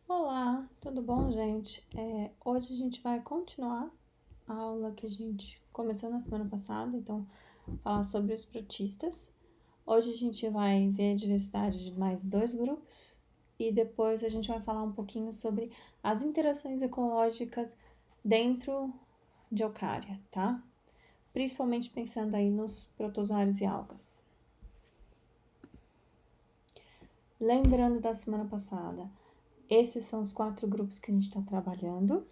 Olá, tudo bom, gente? Hoje a gente vai continuar a aula que a gente começou na semana passada, então, falar sobre os protistas. Hoje a gente vai ver a diversidade de mais dois grupos e depois a gente vai falar um pouquinho sobre as interações ecológicas dentro de Eucária, tá? Principalmente pensando aí nos protozoários e algas. Lembrando da semana passada, esses são os 4 grupos que a gente está trabalhando.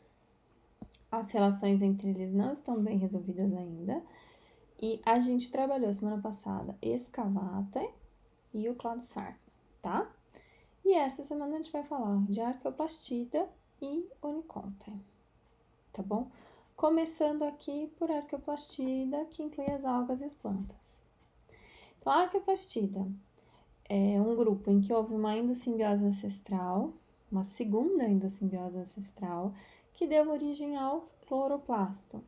As relações entre eles não estão bem resolvidas ainda. E a gente trabalhou semana passada Escavata e o Cladossar, tá? E essa semana a gente vai falar de Arqueoplastida e Uniconta, tá bom? Começando aqui por Arqueoplastida, que inclui as algas e as plantas. Então, a Arqueoplastida é um grupo em que houve uma endossimbiose ancestral, uma segunda endossimbiose ancestral, que deu origem ao cloroplasto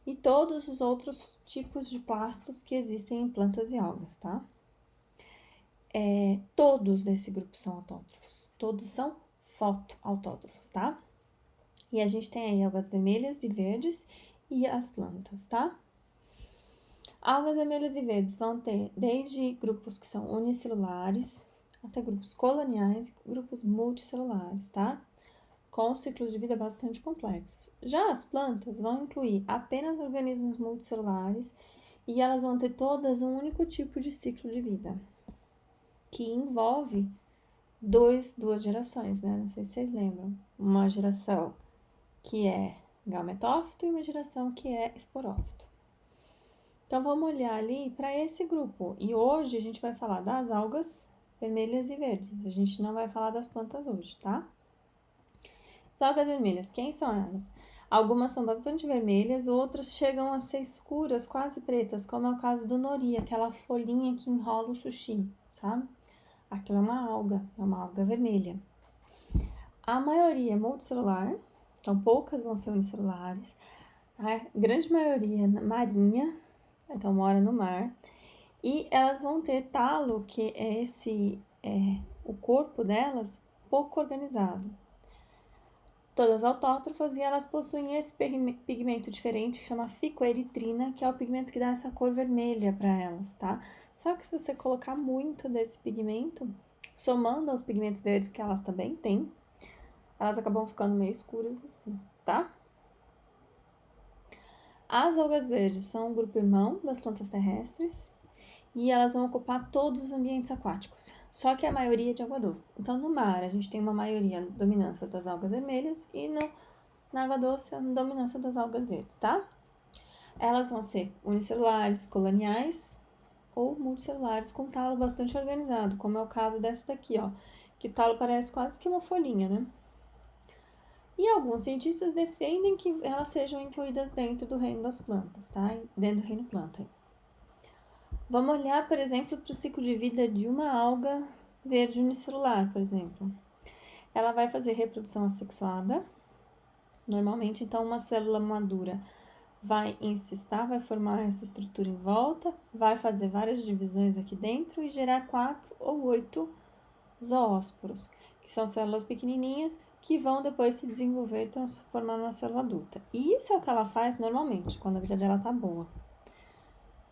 e todos os outros tipos de plastos que existem em plantas e algas, tá? Todos desse grupo são autótrofos, todos são fotoautótrofos, tá? E a gente tem aí algas vermelhas e verdes e as plantas, tá? Algas vermelhas e verdes vão ter desde grupos que são unicelulares até grupos coloniais e grupos multicelulares, tá? Com ciclos de vida bastante complexos. Já as plantas vão incluir apenas organismos multicelulares e elas vão ter todas um único tipo de ciclo de vida, que envolve duas gerações, né? Não sei se vocês lembram. Uma geração que é gametófito e uma geração que é esporófito. Então, vamos olhar ali para esse grupo. E hoje a gente vai falar das algas vermelhas e verdes. A gente não vai falar das plantas hoje, tá? As algas vermelhas, quem são elas? Algumas são bastante vermelhas, outras chegam a ser escuras, quase pretas, como é o caso do nori, aquela folhinha que enrola o sushi, sabe? Aquilo é uma alga vermelha. A maioria é multicelular, então poucas vão ser unicelulares. A grande maioria é marinha, então mora no mar. E elas vão ter talo, que é o corpo delas pouco organizado. Todas autótrofas e elas possuem esse pigmento diferente que chama ficoeritrina, que é o pigmento que dá essa cor vermelha para elas, tá? Só que se você colocar muito desse pigmento, somando aos pigmentos verdes que elas também têm, elas acabam ficando meio escuras assim, tá? As algas verdes são um grupo irmão das plantas terrestres e elas vão ocupar todos os ambientes aquáticos, só que a maioria é de água doce. Então, no mar, a gente tem uma maioria dominância das algas vermelhas e na água doce, a dominância das algas verdes, tá? Elas vão ser unicelulares, coloniais ou multicelulares com talo bastante organizado, como é o caso dessa daqui, ó, que o talo parece quase que uma folhinha, né? E alguns cientistas defendem que elas sejam incluídas dentro do reino das plantas, tá? Dentro do reino planta. Vamos olhar, por exemplo, para o ciclo de vida de uma alga verde unicelular, por exemplo. Ela vai fazer reprodução assexuada, normalmente, então uma célula madura vai encistar, vai formar essa estrutura em volta, vai fazer várias divisões aqui dentro e gerar 4 ou 8 zoósporos, que são células pequenininhas que vão depois se desenvolver e transformar numa célula adulta. E isso é o que ela faz normalmente, quando a vida dela tá boa.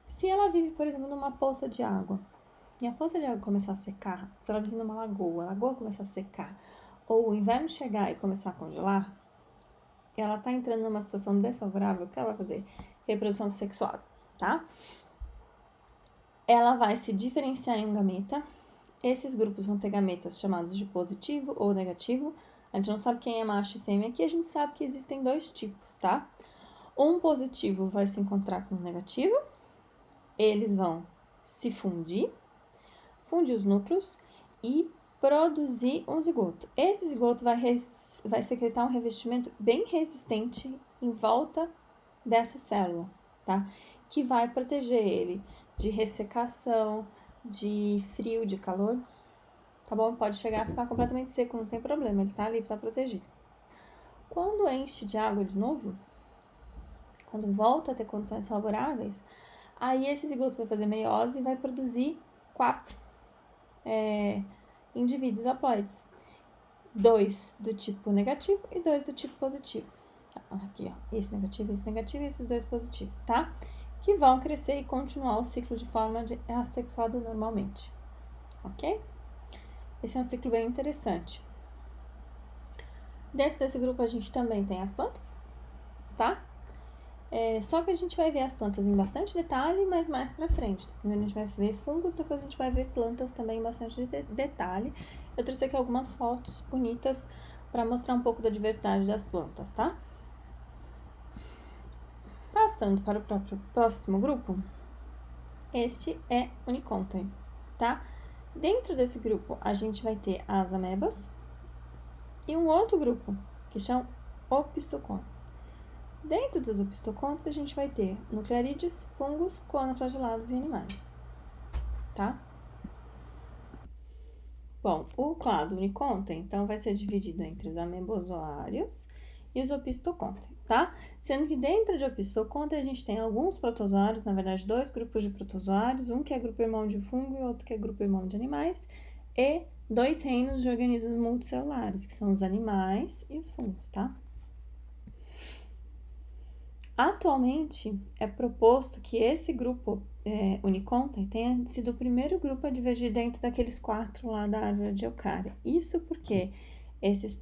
Se ela vive, por exemplo, numa poça de água, e a poça de água começar a secar, se ela vive numa lagoa, a lagoa começar a secar, ou o inverno chegar e começar a congelar, ela tá entrando numa situação desfavorável, o que ela vai fazer? Reprodução sexuada, tá? Ela vai se diferenciar em um gameta. Esses grupos vão ter gametas chamados de positivo ou negativo. A gente não sabe quem é macho e fêmea, aqui a gente sabe que existem 2 tipos, tá? Um positivo vai se encontrar com um negativo, eles vão se fundir os núcleos e produzir um zigoto. Esse zigoto vai secretar um revestimento bem resistente em volta dessa célula, tá? Que vai proteger ele de ressecação, de frio, de calor, tá bom? Pode chegar a ficar completamente seco, não tem problema, ele tá ali, tá protegido. Quando enche de água de novo, quando volta a ter condições favoráveis, aí esse zigoto vai fazer meiose e vai produzir 4 indivíduos haploides. 2 do tipo negativo e 2 do tipo positivo. Aqui, ó, esse negativo e esses 2 positivos, tá? Que vão crescer e continuar o ciclo de forma assexuada normalmente, ok? Esse é um ciclo bem interessante. Dentro desse grupo a gente também tem as plantas, tá? Só que a gente vai ver as plantas em bastante detalhe, mas mais pra frente. Primeiro a gente vai ver fungos, depois a gente vai ver plantas também em bastante detalhe. Eu trouxe aqui algumas fotos bonitas para mostrar um pouco da diversidade das plantas, tá? Passando para o próximo grupo, este é Uniconten, tá? Dentro desse grupo, a gente vai ter as amebas e um outro grupo, que chama Opisthocontes. Dentro dos opisthocontes, a gente vai ter nuclearídeos, fungos, conoflagelados e animais, tá? Bom, o clado Uniconten, então, vai ser dividido entre os amebozoários e os opisthoconten, tá? Sendo que dentro de opisthoconten a gente tem alguns protozoários, na verdade, 2 grupos de protozoários, um que é grupo irmão de fungo e outro que é grupo irmão de animais, e 2 reinos de organismos multicelulares, que são os animais e os fungos, tá? Atualmente, é proposto que esse grupo Uniconten tenha sido o primeiro grupo a divergir dentro daqueles 4 lá da árvore de Eucária. Isso porque esses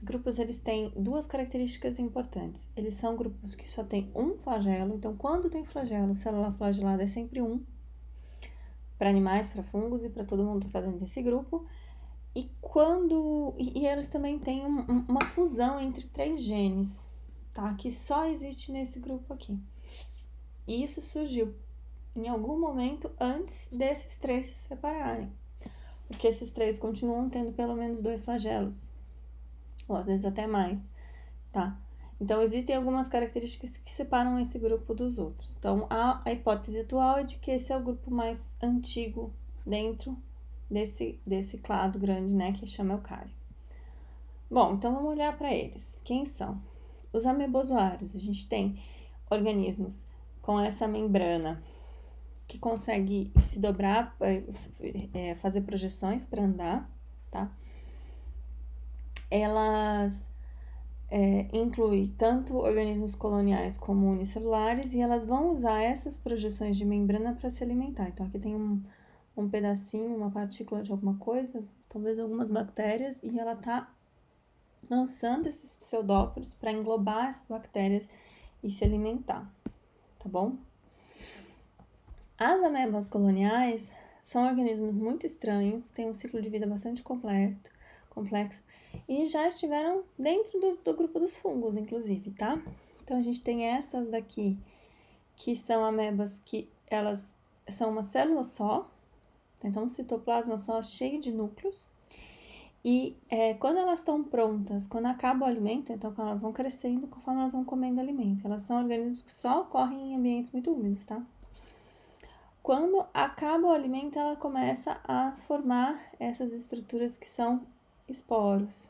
grupos, eles têm 2 características importantes. Eles são grupos que só têm um flagelo, então quando tem flagelo, célula flagelada é sempre um, para animais, para fungos e para todo mundo que está dentro desse grupo. E eles também têm uma fusão entre 3 genes, tá? Que só existe nesse grupo aqui. E isso surgiu em algum momento antes desses 3 se separarem. Porque esses 3 continuam tendo pelo menos 2 flagelos. Ou às vezes até mais, tá? Então, existem algumas características que separam esse grupo dos outros. Então, a hipótese atual é de que esse é o grupo mais antigo dentro desse clado grande, né, que chama Eucária. Bom, então vamos olhar para eles. Quem são? Os amebozoários. A gente tem organismos com essa membrana que consegue se dobrar, fazer projeções para andar, tá? Elas incluem tanto organismos coloniais como unicelulares e elas vão usar essas projeções de membrana para se alimentar. Então, aqui tem um pedacinho, uma partícula de alguma coisa, talvez algumas bactérias, e ela tá lançando esses pseudóporos para englobar essas bactérias e se alimentar, tá bom? As amebas coloniais são organismos muito estranhos, têm um ciclo de vida bastante complexo e já estiveram dentro do grupo dos fungos, inclusive, tá? Então, a gente tem essas daqui, que são amebas que elas são uma célula só, então um citoplasma só cheio de núcleos. E quando elas estão prontas, quando acaba o alimento, então quando elas vão crescendo, conforme elas vão comendo alimento, elas são organismos que só ocorrem em ambientes muito úmidos, tá? Quando acaba o alimento, ela começa a formar essas estruturas que são esporos.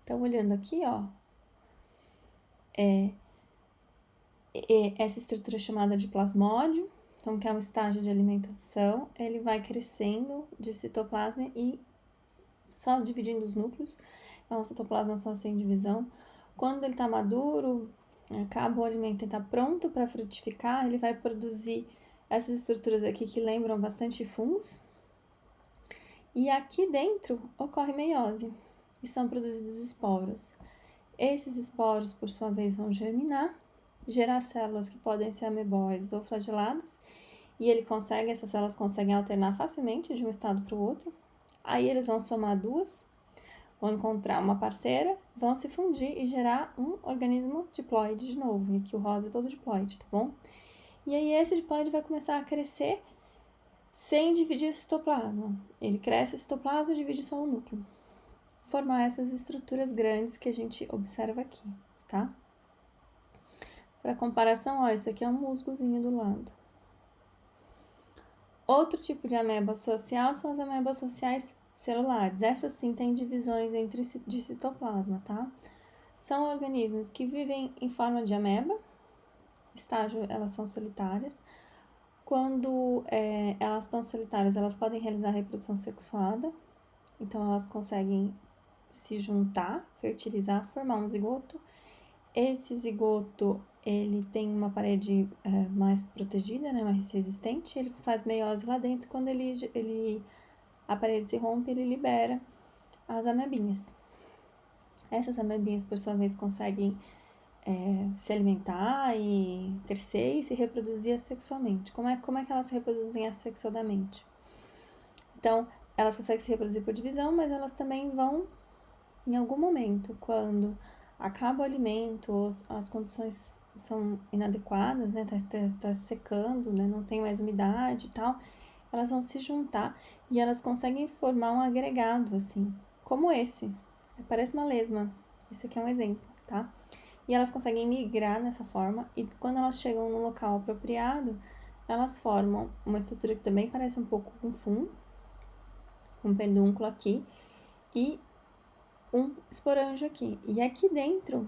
Então, olhando aqui, ó, essa estrutura é chamada de plasmódio, então que é um estágio de alimentação, ele vai crescendo de citoplasma e só dividindo os núcleos, é um citoplasma só sem divisão. Quando ele está maduro, acaba o alimento e está pronto para frutificar, ele vai produzir essas estruturas aqui que lembram bastante fungos. E aqui dentro ocorre meiose e são produzidos esporos. Esses esporos, por sua vez, vão germinar, gerar células que podem ser ameboides ou flageladas, e essas células conseguem alternar facilmente de um estado para o outro. Aí eles vão somar 2, vão encontrar uma parceira, vão se fundir e gerar um organismo diploide de novo. E aqui o rosa é todo diploide, tá bom? E aí esse diploide vai começar a crescer sem dividir o citoplasma. Ele cresce o citoplasma e divide só o núcleo. Formar essas estruturas grandes que a gente observa aqui, tá? Para comparação, ó, esse aqui é um musgozinho do lado. Outro tipo de ameba social são as amebas sociais celulares. Essas sim têm divisões de citoplasma, tá? São organismos que vivem em forma de ameba, estágio, elas são solitárias. Quando elas estão solitárias, elas podem realizar reprodução sexuada Então, elas conseguem se juntar, fertilizar, formar um zigoto. Esse zigoto, ele tem uma parede mais protegida, né, mais resistente. Ele faz meiose lá dentro. Quando a parede se rompe, ele libera as amebinhas. Essas amebinhas, por sua vez, conseguem se alimentar e crescer e se reproduzir assexualmente. Como é que elas se reproduzem assexuadamente? Então, elas conseguem se reproduzir por divisão, mas elas também vão, em algum momento, quando acaba o alimento, ou as condições são inadequadas, né, tá secando, né, não tem mais umidade e tal, elas vão se juntar e elas conseguem formar um agregado, assim, como esse. Parece uma lesma. Esse aqui é um exemplo, tá? E elas conseguem migrar nessa forma, e quando elas chegam no local apropriado, elas formam uma estrutura que também parece um pouco um fungo, um pedúnculo aqui, e um esporângio aqui. E aqui dentro,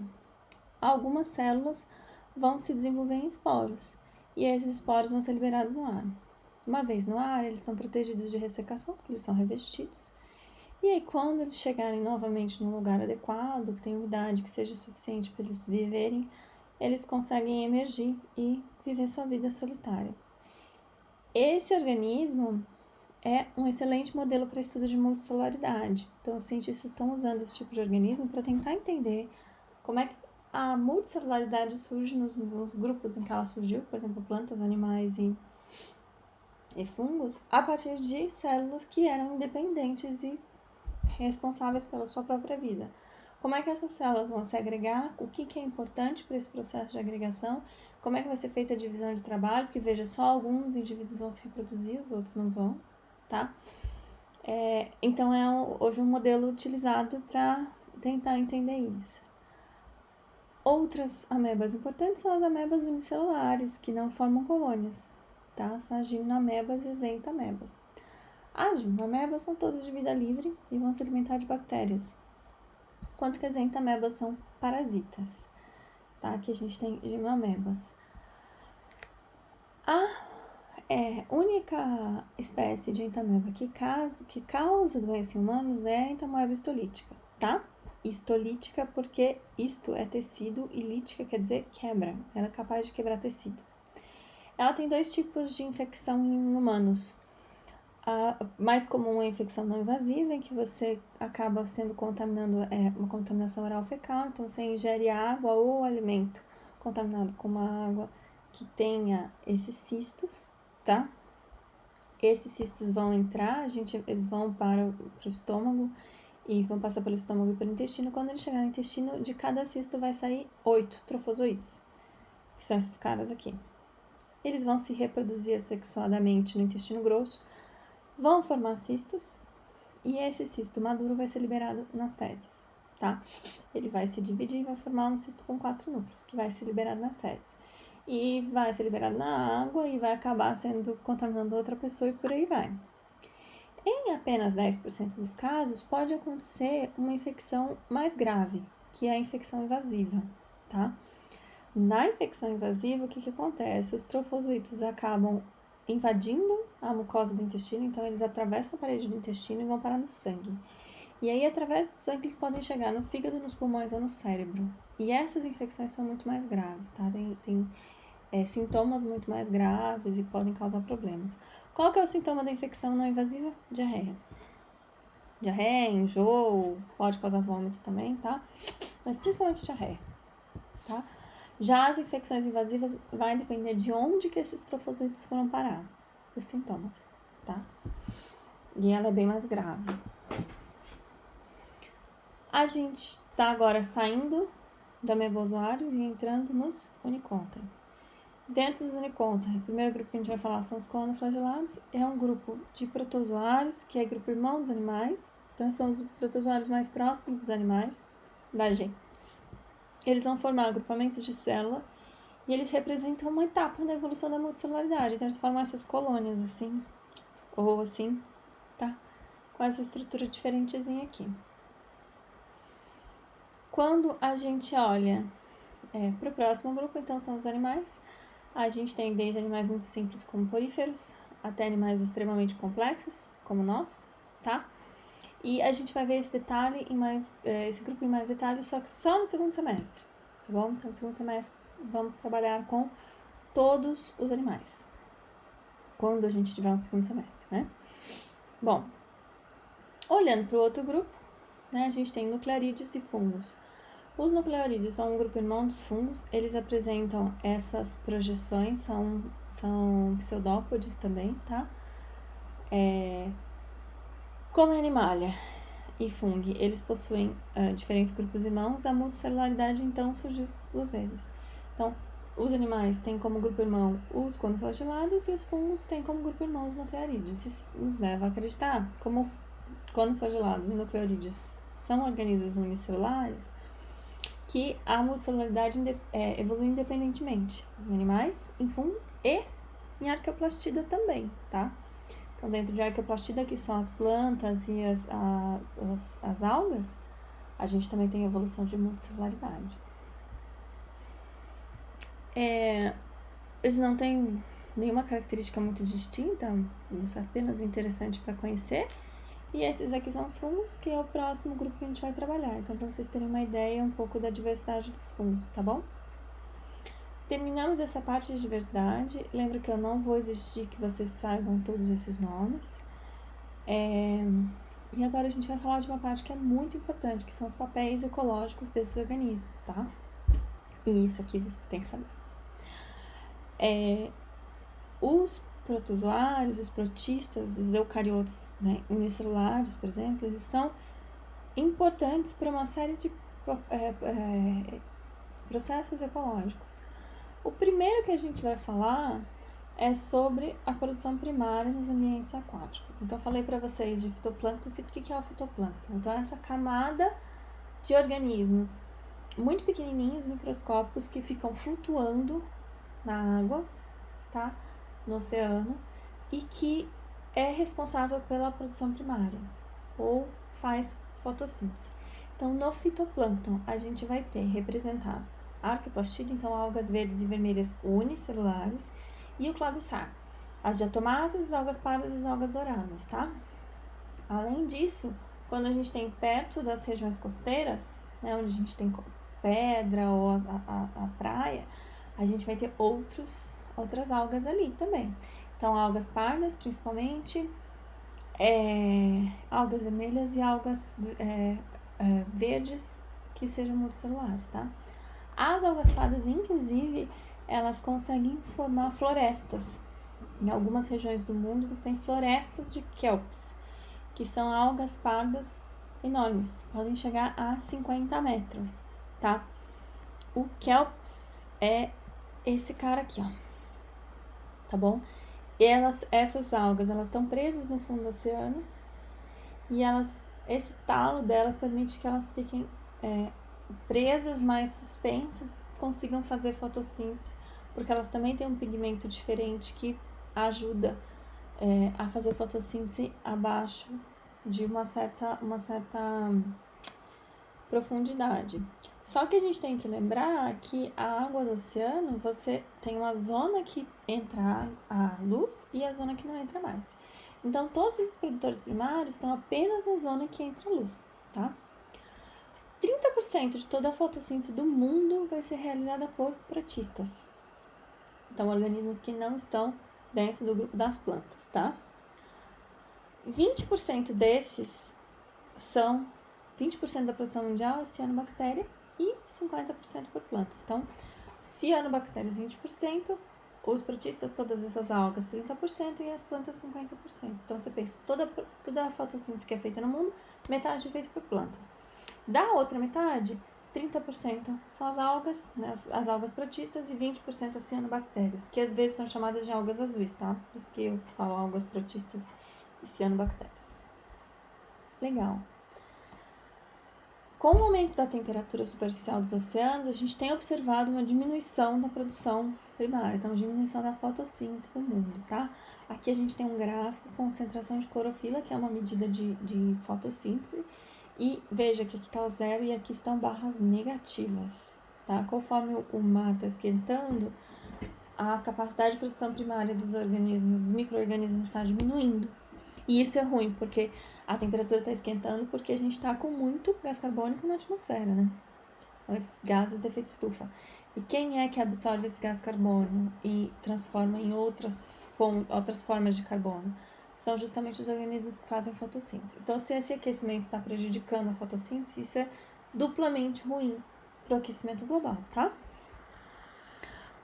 algumas células vão se desenvolver em esporos, e esses esporos vão ser liberados no ar. Uma vez no ar, eles são protegidos de ressecação, porque eles são revestidos. E aí, quando eles chegarem novamente num lugar adequado, que tenha umidade que seja suficiente para eles viverem, eles conseguem emergir e viver sua vida solitária. Esse organismo é um excelente modelo para estudo de multicelularidade. Então, os cientistas estão usando esse tipo de organismo para tentar entender como é que a multicelularidade surge nos grupos em que ela surgiu, por exemplo, plantas, animais e fungos, a partir de células que eram independentes e responsáveis pela sua própria vida. Como é que essas células vão se agregar? O que é importante para esse processo de agregação? Como é que vai ser feita a divisão de trabalho? Porque, veja, só alguns indivíduos vão se reproduzir, os outros não vão, tá? Então, hoje um modelo utilizado para tentar entender isso. Outras amebas importantes são as amebas unicelulares, que não formam colônias, tá? São as gimnoamebas e as entaamebas. As gimnoamebas são todas de vida livre e vão se alimentar de bactérias, enquanto que as entaamebas são parasitas, tá? Aqui a gente tem gimnoamebas. A única espécie de entaameba que causa doença em humanos é a entamoeba histolítica, tá? Histolítica porque histo é tecido e lítica quer dizer quebra, ela é capaz de quebrar tecido. Ela tem 2 tipos de infecção em humanos. A mais comum é a infecção não invasiva, em que você acaba sendo contaminando, uma contaminação oral fecal, então você ingere água ou alimento contaminado com uma água que tenha esses cistos, tá? Esses cistos vão entrar, eles vão para o estômago e vão passar pelo estômago e pelo intestino. Quando eles chegarem no intestino, de cada cisto vai sair 8 trofozoítos, que são esses caras aqui. Eles vão se reproduzir assexuadamente no intestino grosso, vão formar cistos, e esse cisto maduro vai ser liberado nas fezes, tá? Ele vai se dividir e vai formar um cisto com 4 núcleos, que vai ser liberado nas fezes. E vai ser liberado na água e vai acabar sendo contaminando outra pessoa e por aí vai. Em apenas 10% dos casos, pode acontecer uma infecção mais grave, que é a infecção invasiva, tá? Na infecção invasiva, o que acontece? Os trofozoítos acabam invadindo a mucosa do intestino, então eles atravessam a parede do intestino e vão parar no sangue. E aí, através do sangue, eles podem chegar no fígado, nos pulmões ou no cérebro. E essas infecções são muito mais graves, tá? Tem sintomas muito mais graves e podem causar problemas. Qual que é o sintoma da infecção não invasiva? Diarreia. Diarreia, enjoo, pode causar vômito também, tá? Mas principalmente diarreia, tá? Já as infecções invasivas vai depender de onde que esses trofozoítos foram parar, os sintomas, tá? E ela é bem mais grave. A gente tá agora saindo da amebozoários e entrando nos uniconta. Dentro dos uniconta, o primeiro grupo que a gente vai falar são os coanoflagelados. É um grupo de protozoários, que é grupo irmão dos animais. Então, são os protozoários mais próximos dos animais, da gente. Eles vão formar agrupamentos de célula e eles representam uma etapa da evolução da multicelularidade. Então, eles formam essas colônias assim, ou assim, tá? Com essa estrutura diferentezinha aqui. Quando a gente olha para o próximo grupo, então, são os animais. A gente tem desde animais muito simples, como poríferos, até animais extremamente complexos, como nós, tá? E a gente vai ver esse detalhe esse grupo em mais detalhes, só que só no segundo semestre, tá bom? Então, no segundo semestre, vamos trabalhar com todos os animais, quando a gente tiver um segundo semestre, né? Bom, olhando para o outro grupo, né, a gente tem nuclearídeos e fungos. Os nuclearídeos são um grupo irmão dos fungos, eles apresentam essas projeções, são pseudópodes também, tá? Como é animalia e fungo, eles possuem diferentes grupos irmãos, a multicelularidade então surgiu 2 vezes. Então, os animais têm como grupo irmão os conoflagelados e os fungos têm como grupo irmão os nuclearídeos. Isso nos leva a acreditar, como conoflagelados e nuclearídeos são organismos unicelulares, que a multicelularidade evolui independentemente em animais, em fungos e em arqueoplastida também, tá? Então, dentro de arqueoplastida, que são as plantas e as algas, a gente também tem evolução de multicelularidade. Eles não têm nenhuma característica muito distinta, isso é apenas interessante para conhecer. E esses aqui são os fungos, que é o próximo grupo que a gente vai trabalhar. Então, para vocês terem uma ideia um pouco da diversidade dos fungos, tá bom? Terminamos essa parte de diversidade. Lembro que eu não vou exigir que vocês saibam todos esses nomes. E agora a gente vai falar de uma parte que é muito importante, que são os papéis ecológicos desses organismos, tá? E isso aqui vocês têm que saber. Os protozoários, os protistas, os eucariotos, né, unicelulares, por exemplo, eles são importantes para uma série de processos ecológicos. O primeiro que a gente vai falar é sobre a produção primária nos ambientes aquáticos. Então, eu falei para vocês de fitoplâncton. O que é o fitoplâncton? Então, é essa camada de organismos muito pequenininhos, microscópicos, que ficam flutuando na água, tá? No oceano, e que é responsável pela produção primária, ou faz fotossíntese. Então, no fitoplâncton, a gente vai ter representado a arqueoplastida, então algas verdes e vermelhas unicelulares, e o cladossar, as diatomáceas, as algas pardas e as algas douradas, tá? Além disso, quando a gente tem perto das regiões costeiras, né, onde a gente tem pedra ou a praia, a gente vai ter outras algas ali também. Então, algas pardas, principalmente, algas vermelhas e algas verdes que sejam multicelulares, tá? As algas pardas, inclusive, elas conseguem formar florestas. Em algumas regiões do mundo, você tem florestas de kelps, que são algas pardas enormes, podem chegar a 50 metros, tá? O kelps é esse cara aqui, ó, tá bom? Essas algas, elas estão presas no fundo do oceano e esse talo delas permite que elas fiquem presas, mais suspensas, consigam fazer fotossíntese, porque elas também têm um pigmento diferente que ajuda a fazer fotossíntese abaixo de uma certa profundidade. Só que a gente tem que lembrar que a água do oceano, você tem uma zona que entra a luz e a zona que não entra mais. Então, todos esses produtores primários estão apenas na zona que entra a luz, tá? 30% de toda a fotossíntese do mundo vai ser realizada por protistas. Então, organismos que não estão dentro do grupo das plantas, tá? 20% desses 20% da produção mundial é cianobactéria e 50% por plantas. Então, cianobactérias 20%, os protistas, todas essas algas 30% e as plantas 50%. Então, você pensa, toda a fotossíntese que é feita no mundo, metade é feita por plantas. Da outra metade, 30% são as algas, né, as algas protistas, e 20% as cianobactérias, que às vezes são chamadas de algas azuis, tá? Por isso que eu falo algas protistas e cianobactérias. Legal. Com o aumento da temperatura superficial dos oceanos, a gente tem observado uma diminuição da produção primária, então diminuição da fotossíntese no mundo, tá? Aqui a gente tem um gráfico com concentração de clorofila, que é uma medida de fotossíntese, e veja que aqui está o zero e aqui estão barras negativas, tá? Conforme o mar está esquentando, a capacidade de produção primária dos organismos, dos micro-organismos está diminuindo. E isso é ruim, porque a temperatura está esquentando porque a gente está com muito gás carbônico na atmosfera, né? Gases de efeito estufa. E quem é que absorve esse gás carbono e transforma em outras formas de carbono? São justamente os organismos que fazem fotossíntese. Então, se esse aquecimento está prejudicando a fotossíntese, isso é duplamente ruim para o aquecimento global, tá?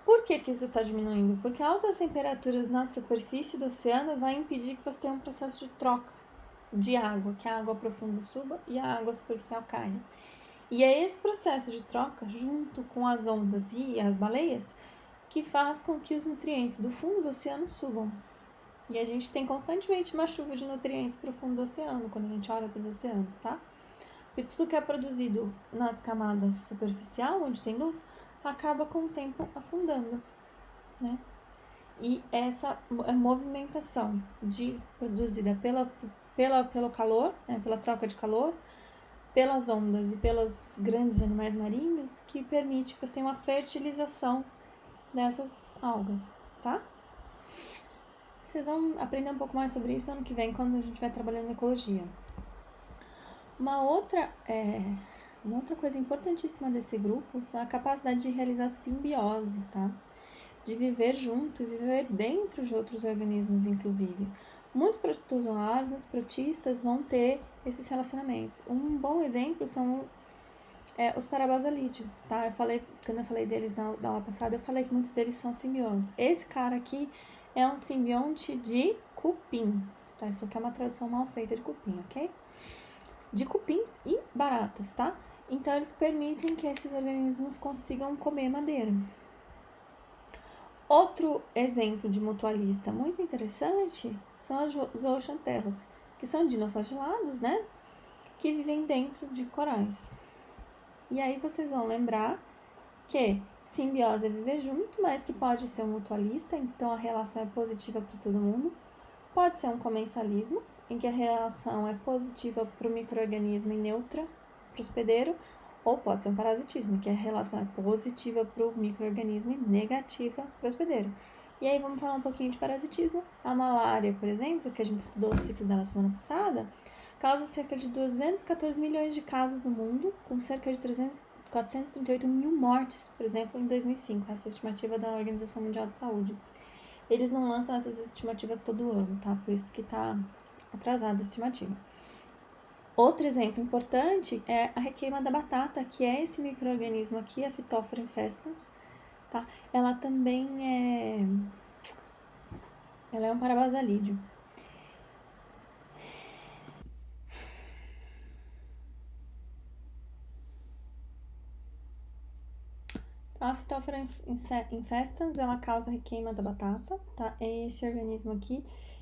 Por que isso está diminuindo? Porque altas temperaturas na superfície do oceano vai impedir que você tenha um processo de troca de água, que a água profunda suba e a água superficial caia. E é esse processo de troca, junto com as ondas e as baleias, que faz com que os nutrientes do fundo do oceano subam. E a gente tem constantemente uma chuva de nutrientes para o fundo do oceano, quando a gente olha para os oceanos, tá? Porque tudo que é produzido nas camadas superficial, onde tem luz, acaba com o tempo afundando, né? E essa movimentação produzida pelo calor, né, pela troca de calor, pelas ondas e pelos grandes animais marinhos, que permite que você tenha uma fertilização dessas algas, tá? Vocês vão aprender um pouco mais sobre isso ano que vem, quando a gente estiver trabalhando em ecologia. Uma outra coisa importantíssima desse grupo é a capacidade de realizar simbiose, tá? De viver junto e viver dentro de outros organismos, inclusive. Muitos protozoários, muitos protistas vão ter esses relacionamentos. Um bom exemplo são os parabasalídeos, tá? Quando eu falei deles na aula passada, eu falei que muitos deles são simbiontes. Esse cara aqui é um simbionte de cupim, tá? Isso aqui é uma tradução mal feita de cupim, ok? De cupins e baratas, tá? Então, eles permitem que esses organismos consigam comer madeira. Outro exemplo de mutualista muito interessante são as zooxantelas, que são dinoflagellados, né? Que vivem dentro de corais. E aí vocês vão lembrar que simbiose é viver junto, mas que pode ser um mutualista, então a relação é positiva para todo mundo. Pode ser um comensalismo, em que a relação é positiva para o micro-organismo e neutra para o hospedeiro, ou pode ser um parasitismo, em que a relação é positiva para o micro-organismo e negativa para o hospedeiro. E aí vamos falar um pouquinho de parasitismo. A malária, por exemplo, que a gente estudou o ciclo dela semana passada, causa cerca de 214 milhões de casos no mundo, com cerca de 438 mil mortes, por exemplo, em 2005, essa é a estimativa da Organização Mundial de Saúde. Eles não lançam essas estimativas todo ano, tá? Por isso que tá atrasada a estimativa. Outro exemplo importante é a requeima da batata, que é esse micro-organismo aqui, a Phytophthora infestans, tá? Ela também ela é um parabasalídeo. A Phytophthora infestans, ela causa requeima da batata, tá? É esse organismo aqui.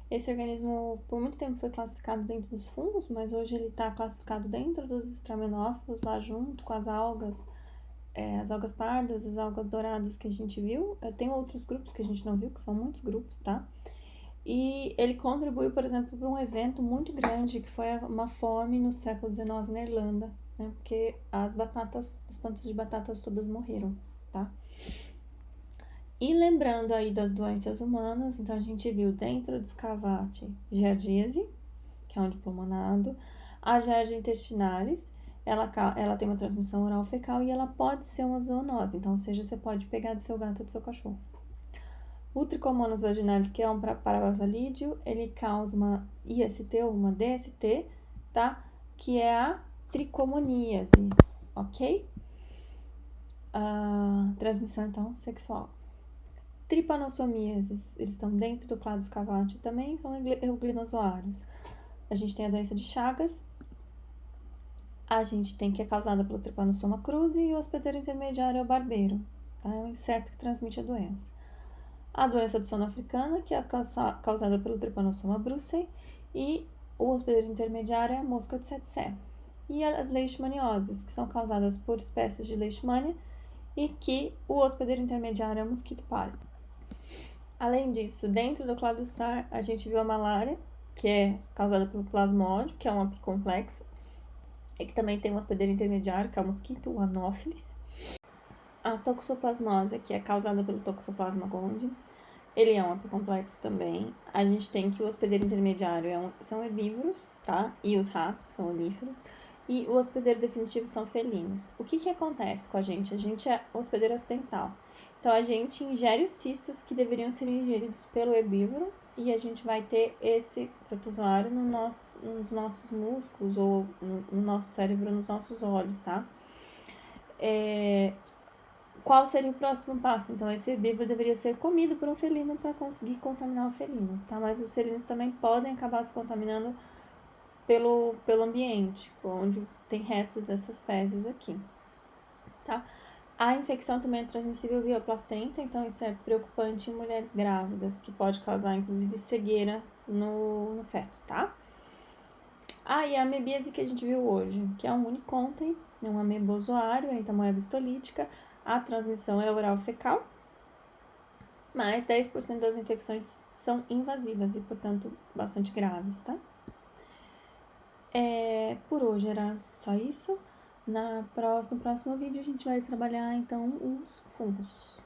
Esse organismo, por muito tempo, foi classificado dentro dos fungos, mas hoje ele está classificado dentro dos estraminófilos, lá junto com as algas pardas, as algas douradas que a gente viu. Tem outros grupos que a gente não viu, que são muitos grupos, tá? E ele contribuiu, por exemplo, para um evento muito grande, que foi uma fome no século XIX na Irlanda, né? Porque as plantas de batatas todas morreram, tá? E lembrando aí das doenças humanas, então a gente viu dentro do escavate giardíase, que é um diplomonado, a Giardia intestinalis, ela tem uma transmissão oral fecal e ela pode ser uma zoonose, então, ou seja, você pode pegar do seu gato ou do seu cachorro. O Trichomonas vaginalis, que é um parabasalídeo, ele causa uma IST ou uma DST, tá? Que é a tricomoníase, ok? Transmissão, então, sexual. Trypanosomiases, eles estão dentro do clado escavate também, são euglenozoários. A gente tem a doença de Chagas, a gente tem que é causada pelo Trypanosoma cruzi e o hospedeiro intermediário é o barbeiro, tá? É um inseto que transmite a doença. A doença do sono africana, que é causada pelo Trypanosoma brucei, e o hospedeiro intermediário é a mosca de tsetse. E as leishmanioses, que são causadas por espécies de leishmania, e que o hospedeiro intermediário é o mosquito pálido. Além disso, dentro do cladossar, a gente viu a malária, que é causada pelo plasmódio, que é um apicomplexo, e que também tem um hospedeiro intermediário, que é o mosquito, o anófilis. A toxoplasmose, que é causada pelo Toxoplasma gondii. ele é um apicomplexo também. A gente tem que o hospedeiro intermediário são herbívoros, tá? E os ratos, que são oníferos. E o hospedeiro definitivo são felinos. O que acontece com a gente? A gente é hospedeiro acidental. Então, a gente ingere os cistos que deveriam ser ingeridos pelo herbívoro e a gente vai ter esse protozoário nos nossos músculos ou no nosso cérebro, nos nossos olhos, tá? Qual seria o próximo passo? Então, esse herbívoro deveria ser comido por um felino para conseguir contaminar o felino, tá? Mas os felinos também podem acabar se contaminando pelo ambiente, onde tem restos dessas fezes aqui, tá? A infecção também é transmissível via placenta, então isso é preocupante em mulheres grávidas, que pode causar, inclusive, cegueira no feto, tá? E a amebíase que a gente viu hoje, que é um unicontem, é um amebozoário, a entamoeba histolítica, a transmissão é oral fecal, mas 10% das infecções são invasivas e, portanto, bastante graves, tá? Por hoje era só isso. No próximo vídeo a gente vai trabalhar, então, os fungos.